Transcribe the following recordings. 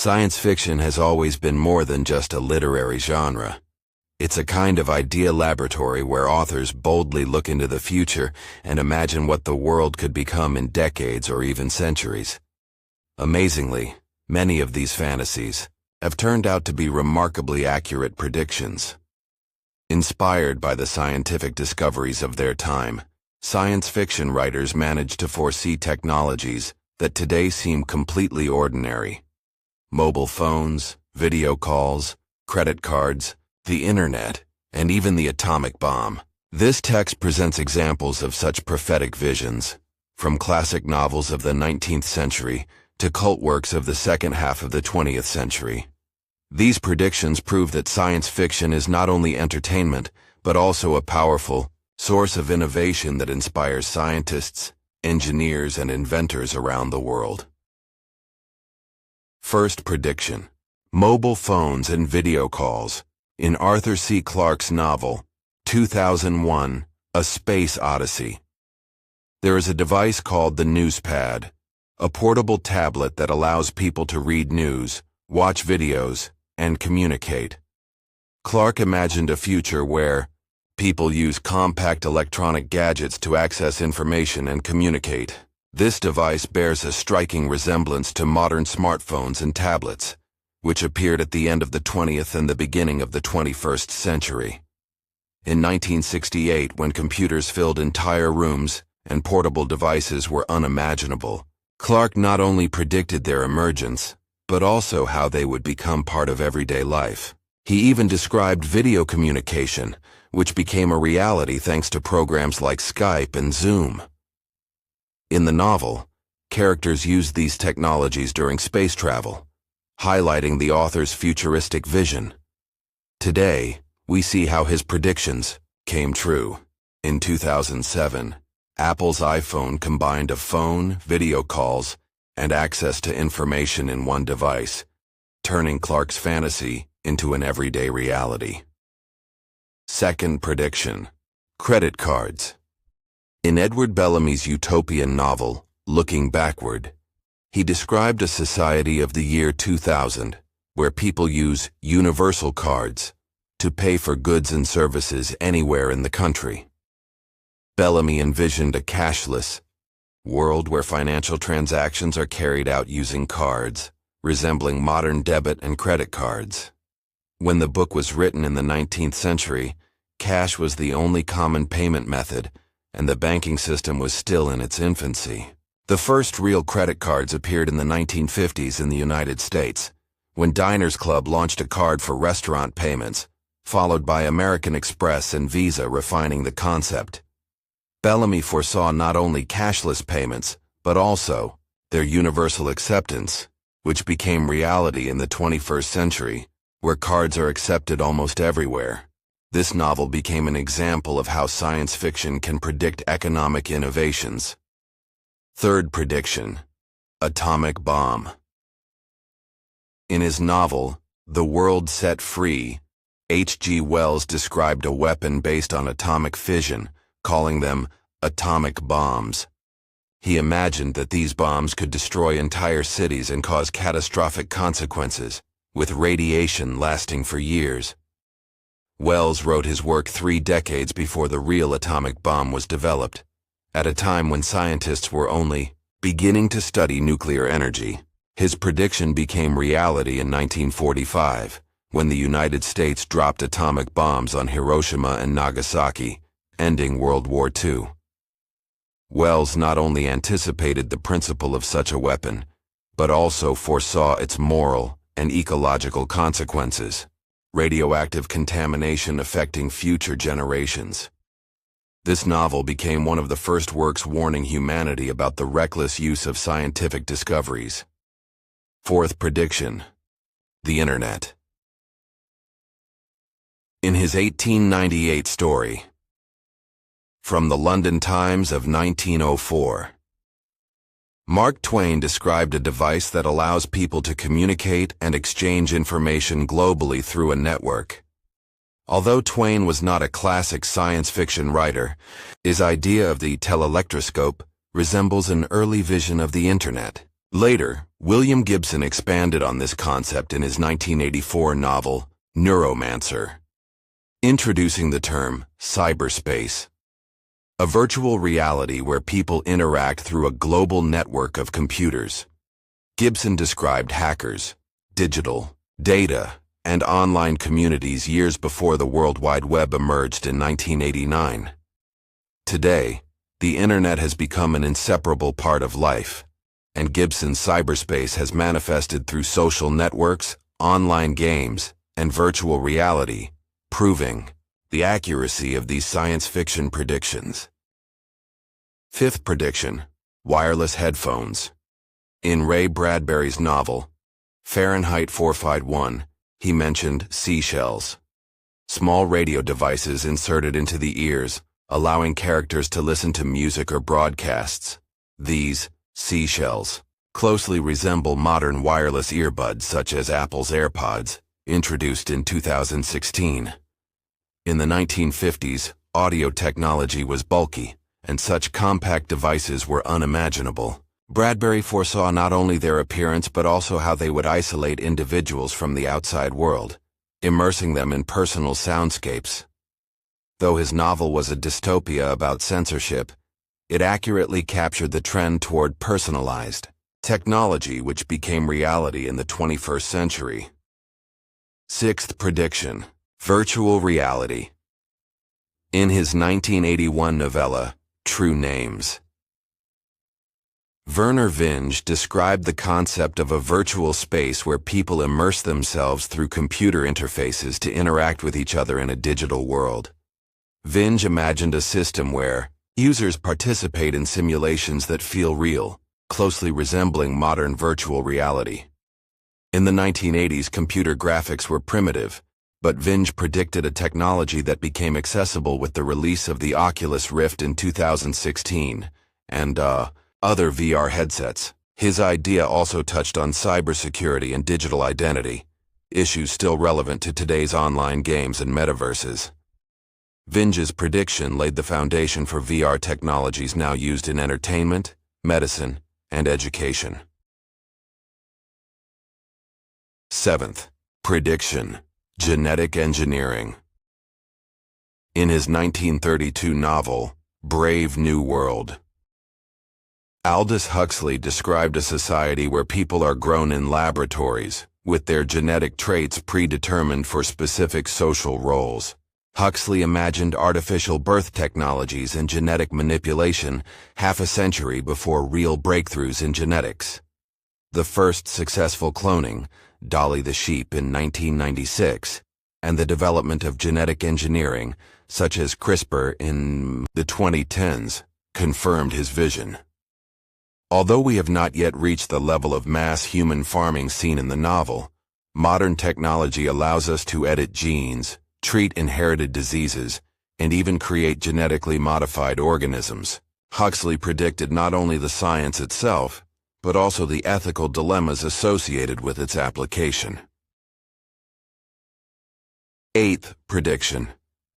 Science fiction has always been more than just a literary genre. It's a kind of idea laboratory where authors boldly look into the future and imagine what the world could become in decades or even centuries. Amazingly, many of these fantasies have turned out to be remarkably accurate predictions. Inspired by the scientific discoveries of their time, science fiction writers managed to foresee technologies that today seem completely ordinary. Mobile phones, video calls, credit cards, the internet, and even the atomic bomb. This text presents examples of such prophetic visions, from classic novels of the 19th century to cult works of the second half of the 20th century. These predictions prove that science fiction is not only entertainment, but also a powerful source of innovation that inspires scientists, engineers, and inventors around the world. First prediction: mobile phones and video calls. In Arthur C. Clarke's novel, 2001, A Space Odyssey, there is a device called the Newspad, a portable tablet that allows people to read news, watch videos, and communicate. Clarke imagined a future where people use compact electronic gadgets to access information and communicate. This device bears a striking resemblance to modern smartphones and tablets, which appeared at the end of the 20th and the beginning of the 21st century. In 1968, when computers filled entire rooms and portable devices were unimaginable, Clarke not only predicted their emergence, but also how they would become part of everyday life. He even described video communication, which became a reality thanks to programs like Skype and Zoom. In the novel, characters used these technologies during space travel, highlighting the author's futuristic vision. Today, we see how his predictions came true. In 2007, Apple's iPhone combined a phone, video calls, and access to information in one device, turning Clarke's fantasy into an everyday reality. Second prediction: credit cards. In Edward Bellamy's utopian novel, Looking Backward, he described a society of the year 2000 where people use universal cards to pay for goods and services anywhere in the country. Bellamy envisioned a cashless world where financial transactions are carried out using cards, resembling modern debit and credit cards. When the book was written in the 19th century, cash was the only common payment method, and the banking system was still in its infancy. The first real credit cards appeared in the 1950s in the United States, when Diners Club launched a card for restaurant payments, followed by American Express and Visa refining the concept. Bellamy foresaw not only cashless payments, but also their universal acceptance, which became reality in the 21st century, where cards are accepted almost everywhere. This novel became an example of how science fiction can predict economic innovations. Third prediction: atomic bomb. In his novel, The World Set Free, H.G. Wells described a weapon based on atomic fission, calling them atomic bombs. He imagined that these bombs could destroy entire cities and cause catastrophic consequences, with radiation lasting for years. Wells wrote his work 3 decades before the real atomic bomb was developed, at a time when scientists were only beginning to study nuclear energy. His prediction became reality in 1945, when the United States dropped atomic bombs on Hiroshima and Nagasaki, ending World War II. Wells not only anticipated the principle of such a weapon, but also foresaw its moral and ecological consequences: radioactive contamination affecting future generations. This novel became one of the first works warning humanity about the reckless use of scientific discoveries. Fourth prediction: the Internet. In his 1898 story, From the London Times of 1904, Mark Twain described a device that allows people to communicate and exchange information globally through a network. Although Twain was not a classic science fiction writer, his idea of the telelectroscope resembles an early vision of the Internet. Later, William Gibson expanded on this concept in his 1984 novel, Neuromancer, introducing the term cyberspace, a virtual reality where people interact through a global network of computers. Gibson described hackers, digital, data, and online communities years before the World Wide Web emerged in 1989. Today, the Internet has become an inseparable part of life, and Gibson's cyberspace has manifested through social networks, online games, and virtual reality, proving the accuracy of these science fiction predictions. Fifth prediction: wireless headphones. In Ray Bradbury's novel, Fahrenheit 451, he mentioned seashells, small radio devices inserted into the ears, allowing characters to listen to music or broadcasts. These seashells closely resemble modern wireless earbuds such as Apple's AirPods, introduced in 2016. In the 1950s, audio technology was bulky, and such compact devices were unimaginable. Bradbury foresaw not only their appearance but also how they would isolate individuals from the outside world, immersing them in personal soundscapes. Though his novel was a dystopia about censorship, it accurately captured the trend toward personalized technology which became reality in the 21st century. Sixth prediction: virtual reality. In his 1981 novella, True Names, Vernor Vinge described the concept of a virtual space where people immerse themselves through computer interfaces to interact with each other in a digital world. Vinge imagined a system where users participate in simulations that feel real, closely resembling modern virtual reality. In the 1980s, computer graphics were primitive, but Vinge predicted a technology that became accessible with the release of the Oculus Rift in 2016, and other VR headsets. His idea also touched on cybersecurity and digital identity, issues still relevant to today's online games and metaverses. Vinge's prediction laid the foundation for VR technologies now used in entertainment, medicine, and education. Seventh prediction: genetic engineering. In his 1932 novel, Brave New World, Aldous Huxley described a society where people are grown in laboratories, with their genetic traits predetermined for specific social roles. Huxley imagined artificial birth technologies and genetic manipulation half a century before real breakthroughs in genetics. The first successful cloning, Dolly the sheep in 1996, and the development of genetic engineering, such as CRISPR in the 2010s, confirmed his vision. Although we have not yet reached the level of mass human farming seen in the novel, modern technology allows us to edit genes, treat inherited diseases, and even create genetically modified organisms. Huxley predicted not only the science itself, but also the ethical dilemmas associated with its application. Eighth prediction: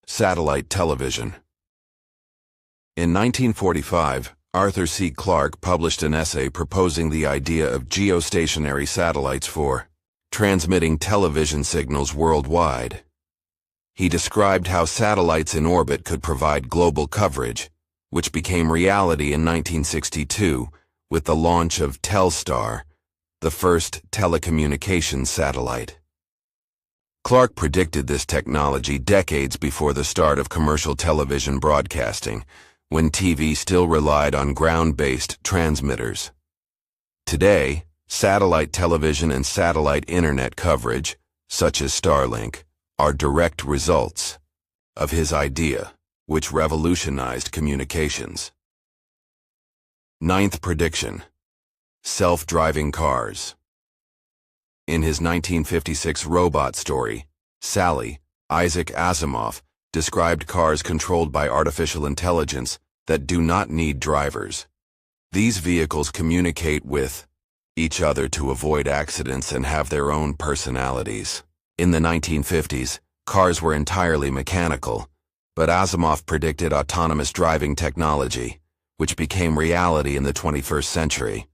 satellite television. In 1945, Arthur C. Clarke published an essay proposing the idea of geostationary satellites for transmitting television signals worldwide. He described how satellites in orbit could provide global coverage, which became reality in 1962 with the launch of Telstar, the first telecommunications satellite. Clarke predicted this technology decades before the start of commercial television broadcasting, when TV still relied on ground-based transmitters. Today, satellite television and satellite internet coverage, such as Starlink, are direct results of his idea, which revolutionized communications. Ninth prediction: self-driving cars. In his 1956 robot story, Sally, Isaac Asimov described cars controlled by artificial intelligence that do not need drivers. These vehicles communicate with each other to avoid accidents and have their own personalities. In the 1950s, cars were entirely mechanical, but Asimov predicted autonomous driving technology, which became reality in the 21st century.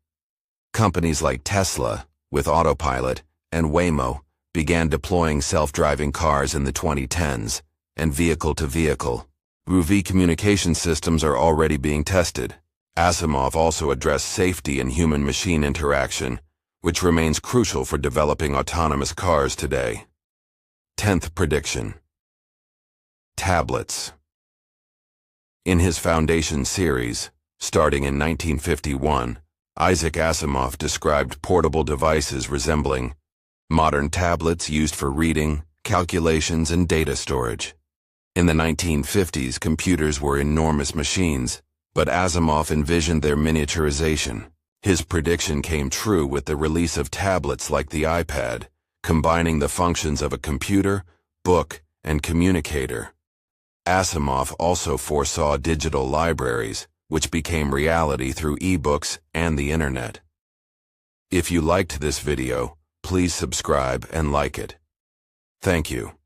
Companies like Tesla, with autopilot, and Waymo began deploying self-driving cars in the 2010s, and vehicle-to-vehicle, UV communication systems are already being tested. Asimov also addressed safety and human-machine interaction, which remains crucial for developing autonomous cars today. 10th prediction. Tablets. In his Foundation series, starting in 1951, Isaac Asimov described portable devices resembling modern tablets used for reading, calculations, and data storage. In the 1950s, computers were enormous machines, but Asimov envisioned their miniaturization. His prediction came true with the release of tablets like the iPad, combining the functions of a computer, book, and communicator. Asimov also foresaw digital libraries, which became reality through ebooks and the internet. If you liked this video, please subscribe and like it. Thank you.